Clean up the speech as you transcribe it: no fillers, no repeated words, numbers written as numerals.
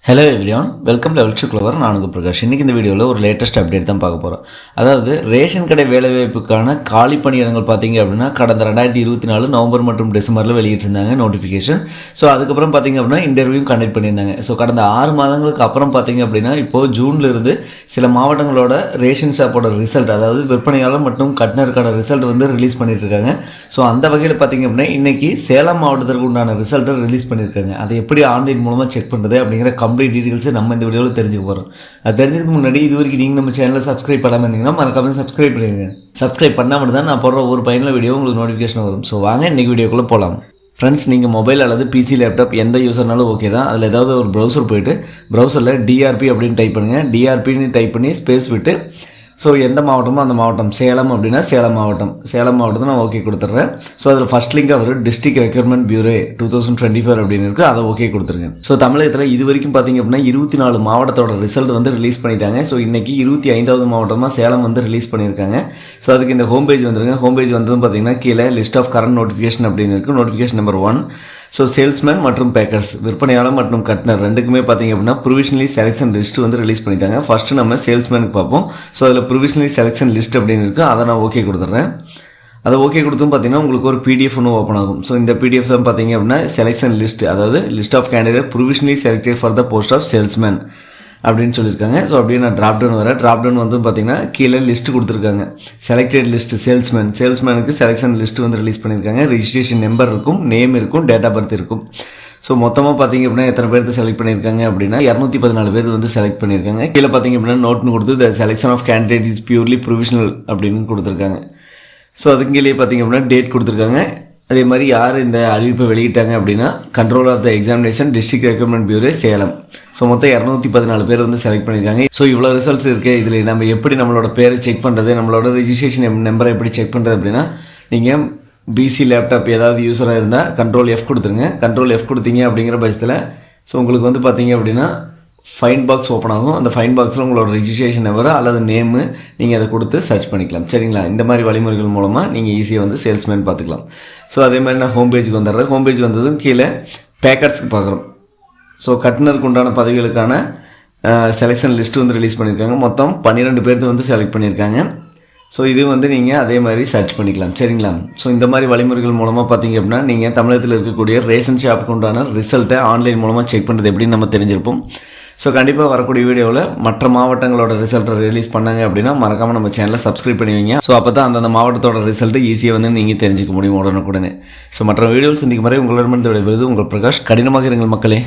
Hello everyone, welcome level to clover. நான் உங்கள் பிரகாஷ். இன்றைக்கி இந்த வீடியோவில் ஒரு லேட்டஸ்ட் அப்டேட் தான் பார்க்க போகிறோம். அதாவது ரேஷன் கடை வேலைவாய்ப்புக்கான காலி பணியிடங்கள் பார்த்தீங்க அப்படின்னா கடந்த 2024 நவம்பர் மற்றும் டிசம்பரில் வெளியிட்டிருந்தாங்க நோட்டிஃபிகேஷன். ஸோ அதுக்கப்புறம் பார்த்தீங்க அப்படின்னா இன்டர்வியூ கண்டக்ட் பண்ணியிருந்தாங்க. ஸோ கடந்த 6 மாதங்களுக்கு அப்புறம் பார்த்தீங்க அப்படின்னா இப்போது ஜூன்லேருந்து சில மாவட்டங்களோட ரேஷன் ஷாப்போட ரிசல்ட், அதாவது விற்பனையாளர் மற்றும் கட்னருக்கான ரிசல்ட் வந்து ரிலீஸ் பண்ணியிருக்காங்க. ஸோ அந்த வகையில் பார்த்தீங்க அப்படின்னா இன்றைக்கி சேலம் மாவட்டத்திற்கு உண்டான ரிசல்ட்டை ரிலீஸ் பண்ணியிருக்காங்க. அதை எப்படி ஆன்லைன் மூலமாக செக் பண்ணுறது அப்படிங்கிற கம்ப்ளீட் டீட்டெயில்ஸை நம்ம இந்த வீடியோவில் தெரிஞ்சுக்க போகிறோம். அது தெரிஞ்சதுக்கு முன்னாடி இது வரைக்கும் நீங்கள் நம்ம சேனலில் சப்ஸ்கிரைப் பண்ணாமல் இருந்தீங்கன்னா மறக்காம சப்ஸ்கிரைப் பண்ணிடுங்க. சப்ஸ்கிரைப் பண்ணால் மட்டும் தான் நான் போடுற ஒரு பயனுள்ள வீடியோ உங்களுக்கு நோட்டிஃபிகேஷன் வரும். ஸோ வாங்க இன்றைக்கி வீடியோக்குள்ளே போகலாம். ஃப்ரெண்ட்ஸ், நீங்கள் மொபைல் அல்லது பிசி, லேப்டாப் எந்த யூஸர்னாலும் ஓகே தான். அதில் ஏதாவது ஒரு ப்ரௌசர் போய்ட்டு ப்ரௌசரில் டிஆர்பி அப்படின்னு டைப் பண்ணுங்கள். டிஆர்பின்னு டைப் பண்ணி ஸ்பேஸ் விட்டு ஸோ எந்த மாவட்டமோ அந்த மாவட்டம், சேலம் அப்படின்னா சேலம் மாவட்டத்தை நான் ஓகே கொடுத்துட்றேன். ஸோ அதில் ஃபஸ்ட் லிங்காக வரும் டிஸ்ட்ரிக்ட் ரெக்யூர்மெண்ட் பியூரோ 2024 அப்படின்னு இருக்குது, அதை ஓகே கொடுத்துருங்க. ஸோ தமிழகத்தில் இது வரைக்கும் பார்த்திங்க அப்படின்னா 24 மாவட்டத்தோட ரிசல்ட் வந்து ரிலீஸ் பண்ணிட்டாங்க. ஸோ இன்றைக்கி 25வது மாவட்டமாக சேலம் வந்து ரிலீஸ் பண்ணியிருக்காங்க. ஸோ அதுக்கு இந்த ஹோம் பேஜ் வந்துருங்க. ஹோம் பேஜ் வந்ததும் பார்த்திங்கன்னா கீழே லிஸ்ட் ஆஃப் கரண்ட் நோட்டிஃபிகேஷன் அப்படின்னு இருக்குது. Notification number 1. ஸோ சேல்ஸ்மேன் மற்றும் பேக்கர்ஸ், விற்பனையாளர் மற்றும் கட்னர் ரெண்டுக்குமே பார்த்திங்க அப்படின்னா ப்ரொவிஷனலி செலெக்ஷன் லிஸ்ட் வந்து ரிலீஸ் பண்ணிட்டாங்க. ஃபஸ்ட்டு நம்ம சேல்ஸ்மேனுக்கு பார்ப்போம். ஸோ அதில் ப்ரொவிஷனலி செலெக்ஷன் லிஸ்ட் அப்படின்னு இருக்குது, அதை நான் ஓகே கொடுத்துட்றேன். அதை ஓகே கொடுத்தும் பார்த்தீங்கன்னா உங்களுக்கு ஒரு பிடிஎஃப் ஒன்று ஓப்பன் ஆகும். ஸோ இந்த பிடிஎஃப் தான் பார்த்தீங்க அப்படின்னா செலெக்ஷன் லிஸ்ட், அதாவது list of candidate provisionally selected for the post of salesman அப்படின்னு சொல்லியிருக்காங்க. ஸோ அப்படியே நான் ட்ராப்டவுன் வரேன். ட்ராப்டவுன் வந்து பார்த்தீங்கன்னா கீழே லிஸ்ட்டு கொடுத்துருக்காங்க. செலக்டட் லிஸ்ட் சேல்ஸ்மேனுக்கு செலெக்ஷன் லிஸ்ட்டு வந்து ரிலீஸ் பண்ணியிருக்காங்க. ரிஜிஸ்ட்ரேஷன் நம்பர் இருக்கும், நேம் இருக்கும், டேட் ஆஃப் பர்த் இருக்கும். ஸோ மொத்தமாக பார்த்தீங்க அப்படின்னா எத்தனை பேர்த்து செலக்ட் பண்ணியிருக்காங்க அப்படின்னா 214 பேர் வந்து செலக்ட் பண்ணியிருக்காங்க. கீழே பார்த்தீங்க அப்படின்னா நோட்னு கொடுத்து the selection of candidate is purely provisional அப்படின்னு கொடுத்துருக்காங்க. ஸோ அதுக்கு கீழே பார்த்தீங்க அப்படின்னா டேட் கொடுத்துருக்காங்க. அதே மாதிரி யார் இந்த அறிவிப்பை வெளியிட்டாங்க அப்படின்னா control of the examination district recruitment bureau Salem. So மொத்தம் 214 பேர் வந்து செலக்ட் பண்ணியிருக்காங்க. ஸோ இவ்வளோ ரிசல்ட்ஸ் இருக்குது. இதில் நம்ம எப்படி நம்மளோட பேரை செக் பண்ணுறது, நம்மளோட ரிஜிஸ்ட்ரேஷன் நம்பரை எப்படி செக் பண்ணுறது அப்படின்னா நீங்கள் பிசி, லேப்டாப் ஏதாவது யூஸராக இருந்தால் கண்ட்ரோல் F கொடுத்துருங்க. கண்ட்ரோல் F கொடுத்தீங்க அப்படிங்கிற பட்சத்தில் ஸோ உங்களுக்கு வந்து பார்த்தீங்க அப்படின்னா ஃபைன் பாக்ஸ் ஓப்பன் ஆகும். அந்த ஃபைன் பாக்ஸில் உங்களோட ரிஜிஸ்ட்ரேஷன் நம்பர் அல்லது நேமு நீங்கள் அதை கொடுத்து சர்ச் பண்ணிக்கலாம். சரிங்களா? இந்த மாதிரி வழிமுறைகள் மூலமாக நீங்கள் ஈஸியாக வந்து சேல்ஸ்மேன் பார்த்துக்கலாம். ஸோ அதே மாதிரி நான் ஹோம் பேஜுக்கு வந்துடுறேன். ஹோம் பேஜ் வந்ததும் கீழே பேக்கர்ஸ்க்கு பார்க்குறோம். ஸோ கட்னருக்கு உண்டான பதவிகளுக்கான செலெக்ஷன் லிஸ்ட்டு வந்து ரிலீஸ் பண்ணியிருக்காங்க. மொத்தம் 12 பேர்த்து வந்து செலக்ட் பண்ணியிருக்காங்க. ஸோ இது வந்து நீங்கள் அதே மாதிரி சர்ச் பண்ணிக்கலாம். சரிங்களா? ஸோ இந்த மாதிரி வழிமுறைகள் மூலமாக பார்த்தீங்க அப்படின்னா நீங்கள் தமிழகத்தில் இருக்கக்கூடிய ரேஷன் ஷாப்புக்கு உண்டான ரிசல்ட்டை ஆன்லைன் மூலமாக செக் பண்ணுறது எப்படின்னு நம்ம தெரிஞ்சிருப்போம். ஸோ கண்டிப்பாக வரக்கூடிய வீடியோவில் மற்ற மாவட்டங்களோட ரிசல்ட்டை ரிலீஸ் பண்ணாங்க அப்படின்னா மறக்காமல் நம்ம சேனலை சப்ஸ்கிரைப் பண்ணி வைங்க. ஸோ அப்போ தான் அந்தந்த மாவட்டத்தோட ரிசல்ட்டு ஈஸியாக வந்து நீங்கள் தெரிஞ்சுக்க முடியும் உடனுக்குடனே. ஸோ மற்ற வீடியோவில் சந்திக்கும் வரை உங்களிடமிருந்து விடைபெறுவது உங்கள் பிரகாஷ். கடினமாக இருங்கள் மக்களே.